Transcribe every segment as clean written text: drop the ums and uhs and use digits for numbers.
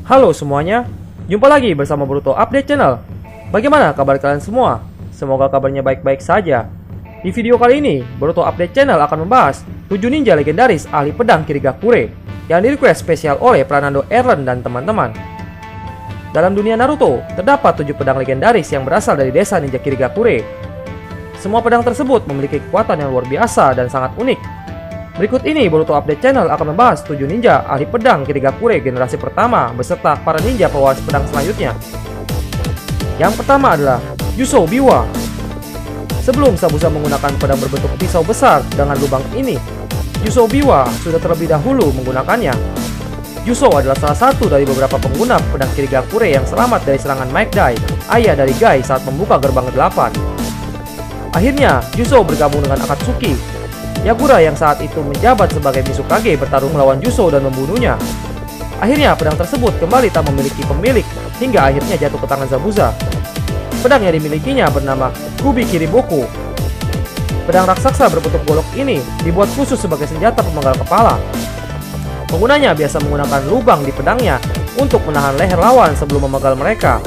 Halo semuanya, jumpa lagi bersama Boruto Update Channel. Bagaimana kabar kalian semua? Semoga kabarnya baik-baik saja. Di video kali ini, Boruto Update Channel akan membahas 7 ninja legendaris ahli pedang Kirigakure yang di-request spesial oleh Pranando Erlen dan teman-teman. Dalam dunia Naruto, terdapat 7 pedang legendaris yang berasal dari desa ninja Kirigakure. Semua pedang tersebut memiliki kekuatan yang luar biasa dan sangat unik. Berikut ini Boruto Update Channel akan membahas 7 ninja ahli pedang Kirigakure generasi pertama beserta para ninja pewaris pedang selanjutnya. Yang pertama adalah Yusou Biwa. Sebelum Zabuza menggunakan pedang berbentuk pisau besar dengan lubang ini, Yusou Biwa sudah terlebih dahulu menggunakannya. Yusou adalah salah satu dari beberapa pengguna pedang Kirigakure yang selamat dari serangan Mike Dai, ayah dari Gai saat membuka gerbang ke-8. Akhirnya, Yusou bergabung dengan Akatsuki. Yagura yang saat itu menjabat sebagai Mizukage bertarung melawan Yusou dan membunuhnya. Akhirnya pedang tersebut kembali tak memiliki pemilik hingga akhirnya jatuh ke tangan Zabuza. Pedang yang dimilikinya bernama Kubi Kiriboku. Pedang raksasa berbentuk golok ini dibuat khusus sebagai senjata pemenggal kepala. Penggunanya biasa menggunakan lubang di pedangnya untuk menahan leher lawan sebelum memegal mereka.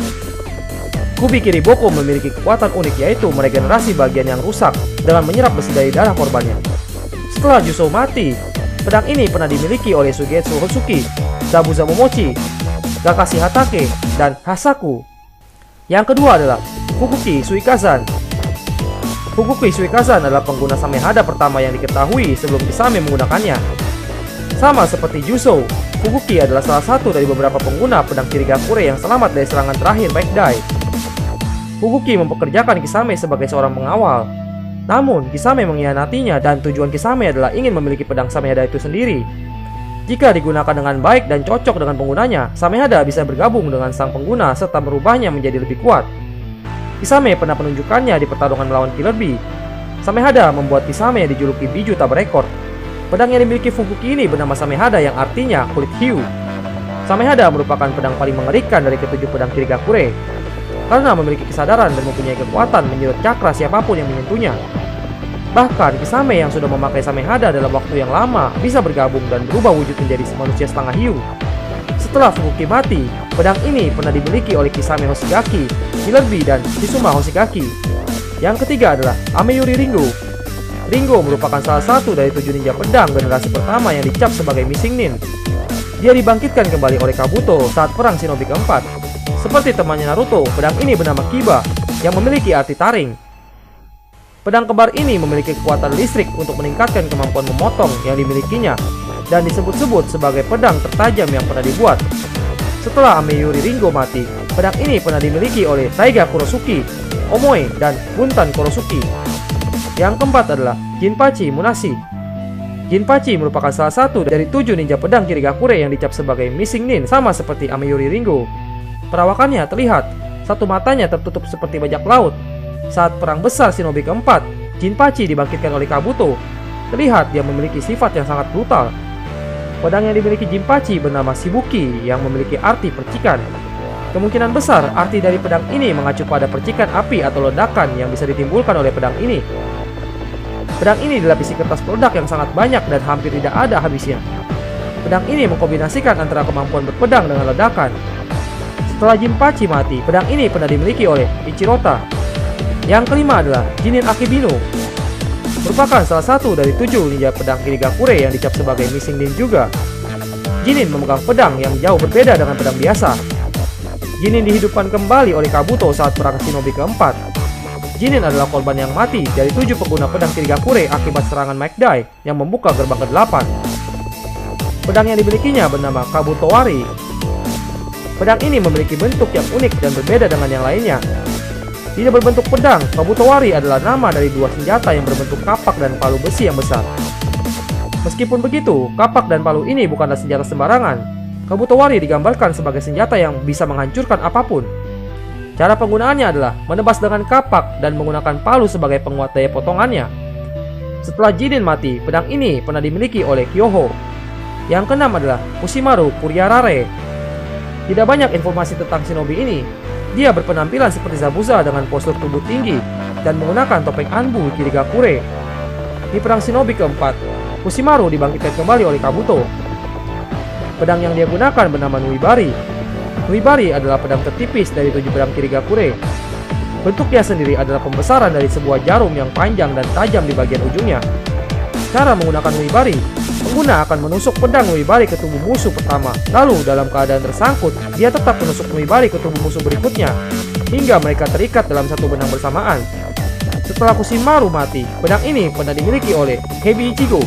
Kubi Kiriboku memiliki kekuatan unik yaitu meregenerasi bagian yang rusak dengan menyerap besi dari darah korbannya. Setelah Yusou mati, pedang ini pernah dimiliki oleh Suigetsu Hozuki, Zabuza Momochi, Kakashi Hatake, dan Hasaku. Yang kedua adalah Fukuki Suikazan. Fukuki Suikazan adalah pengguna Samehada pertama yang diketahui sebelum Kisame menggunakannya. Sama seperti Yusou, Fukuki adalah salah satu dari beberapa pengguna pedang Kirigakure yang selamat dari serangan terakhir Mike Dai. Fukuki mempekerjakan Kisame sebagai seorang pengawal. Namun, Kisame mengkhianatinya dan tujuan Kisame adalah ingin memiliki pedang Samehada itu sendiri. Jika digunakan dengan baik dan cocok dengan penggunanya, Samehada bisa bergabung dengan sang pengguna serta merubahnya menjadi lebih kuat. Kisame pernah menunjukkannya di pertarungan melawan Killer Bee. Samehada membuat Kisame dijuluki Biju tak berekor. Pedang yang dimiliki Fukuki ini bernama Samehada yang artinya kulit hiu. Samehada merupakan pedang paling mengerikan dari ketujuh pedang Kirigakure karena memiliki kesadaran dan mempunyai kekuatan menyerut cakra siapapun yang menyentuhnya. Bahkan Kisame yang sudah memakai Samehada dalam waktu yang lama bisa bergabung dan berubah wujud menjadi manusia setengah hiu. Setelah Fukuki mati, pedang ini pernah dimiliki oleh Kisame Hoshigaki, Killer Bee, dan Shizuma Hoshigaki. Yang ketiga adalah Ameyuri Ringo. Ringo merupakan salah satu dari 7 ninja pedang generasi pertama yang dicap sebagai Missing Nin. Dia dibangkitkan kembali oleh Kabuto saat perang Shinobi keempat. Seperti temannya Naruto, pedang ini bernama Kiba yang memiliki arti taring. Pedang kembar ini memiliki kekuatan listrik untuk meningkatkan kemampuan memotong yang dimilikinya dan disebut-sebut sebagai pedang tertajam yang pernah dibuat. Setelah Ameyuri Ringo mati, pedang ini pernah dimiliki oleh Taiga Kurosuki, Omoe, dan Buntan Kurosuki. Yang keempat adalah Jinpachi Munashi. Jinpachi merupakan salah satu dari 7 ninja pedang Kirigakure yang dicap sebagai Missing Nin sama seperti Ameyuri Ringo. Perawakannya terlihat, satu matanya tertutup seperti bajak laut. Saat perang besar Shinobi keempat, Jinpachi dibangkitkan oleh Kabuto. Terlihat dia memiliki sifat yang sangat brutal. Pedang yang dimiliki Jinpachi bernama Shibuki yang memiliki arti percikan. Kemungkinan besar arti dari pedang ini mengacu pada percikan api atau ledakan yang bisa ditimbulkan oleh pedang ini. Pedang ini dilapisi kertas peledak yang sangat banyak dan hampir tidak ada habisnya. Pedang ini mengkombinasikan antara kemampuan berpedang dengan ledakan. Setelah Jinpachi mati, pedang ini pernah dimiliki oleh Ichirota. Yang kelima adalah Jinin Akebino. Merupakan salah satu dari 7 ninja pedang Kirigakure yang dicap sebagai Missing Nin juga. Jinin memegang pedang yang jauh berbeda dengan pedang biasa. Jinin dihidupkan kembali oleh Kabuto saat perang Shinobi keempat. Jinin adalah korban yang mati dari 7 pengguna pedang Kirigakure akibat serangan Mike Dai yang membuka gerbang ke-8. Pedang yang dimilikinya bernama Kabutowari. Pedang ini memiliki bentuk yang unik dan berbeda dengan yang lainnya. Tidak berbentuk pedang, Kabutowari adalah nama dari 2 senjata yang berbentuk kapak dan palu besi yang besar. Meskipun begitu, kapak dan palu ini bukanlah senjata sembarangan. Kabutowari digambarkan sebagai senjata yang bisa menghancurkan apapun. Cara penggunaannya adalah menebas dengan kapak dan menggunakan palu sebagai penguat daya potongannya. Setelah Jinin mati, pedang ini pernah dimiliki oleh Kyoho. Yang keenam adalah Pushimaru Kuryarare. Tidak banyak informasi tentang shinobi ini. Dia berpenampilan seperti Zabuza dengan postur tubuh tinggi dan menggunakan topeng Anbu Kirigakure. Di perang Shinobi keempat, Pushimaru dibangkitkan kembali oleh Kabuto. Pedang yang dia gunakan bernama Nuibari. Nuibari adalah pedang tertipis dari 7 pedang Kirigakure. Bentuknya sendiri adalah pembesaran dari sebuah jarum yang panjang dan tajam di bagian ujungnya. Cara menggunakan Nuibari, pengguna akan menusuk pedang Nuibari ke tubuh musuh pertama. Lalu dalam keadaan tersangkut, dia tetap menusuk Nuibari ke tubuh musuh berikutnya, hingga mereka terikat dalam satu benang bersamaan. Setelah Kushimaru mati, pedang ini pernah dimiliki oleh Hebi Ichigo.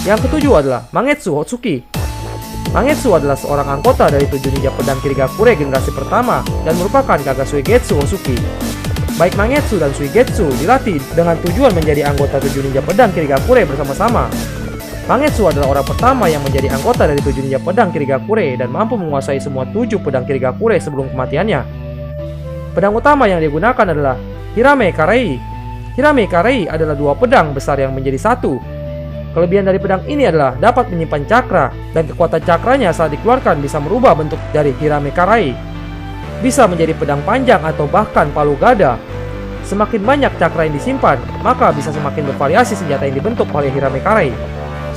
Yang ketujuh adalah Mangetsu Hotsuki. Mangetsu adalah seorang anggota dari 7 ninja pedang Kirigakure generasi pertama dan merupakan kakak Suigetsu Hosuki. Baik Mangetsu dan Suigetsu dilatih dengan tujuan menjadi anggota 7 ninja pedang Kirigakure bersama-sama. Mangetsu adalah orang pertama yang menjadi anggota dari 7 ninja pedang Kirigakure dan mampu menguasai semua 7 pedang Kirigakure sebelum kematiannya. Pedang utama yang digunakan adalah Hirame Karei. Hirame Karei adalah 2 pedang besar yang menjadi satu. Kelebihan dari pedang ini adalah dapat menyimpan cakra, dan kekuatan cakranya saat dikeluarkan bisa merubah bentuk dari Hirame Karei. Bisa menjadi pedang panjang atau bahkan palu gada. Semakin banyak cakra yang disimpan, maka bisa semakin bervariasi senjata yang dibentuk oleh Hirame Karei.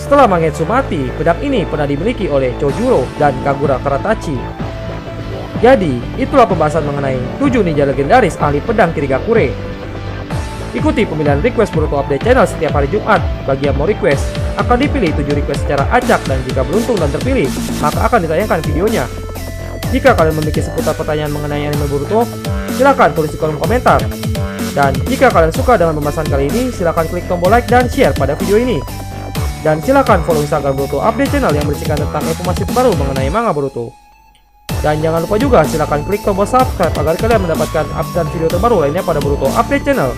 Setelah Mangetsu mati, pedang ini pernah dimiliki oleh Chojuro dan Kagura Karatachi. Jadi, itulah pembahasan mengenai 7 ninja legendaris ahli pedang Kirigakure. Ikuti pemilihan request Boruto Update Channel setiap hari Jumat. Bagi yang mau request, akan dipilih 7 request secara acak, dan jika beruntung dan terpilih, maka akan ditayangkan videonya. Jika kalian memiliki seputar pertanyaan mengenai anime Boruto, silahkan tulis di kolom komentar. Dan jika kalian suka dengan pembahasan kali ini, silahkan klik tombol like dan share pada video ini. Dan silahkan follow Instagram Boruto Update Channel yang berisikan tentang informasi terbaru mengenai manga Boruto. Dan jangan lupa juga silahkan klik tombol subscribe agar kalian mendapatkan update video terbaru lainnya pada Boruto Update Channel.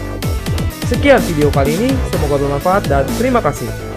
Sekian video kali ini, semoga bermanfaat dan terima kasih.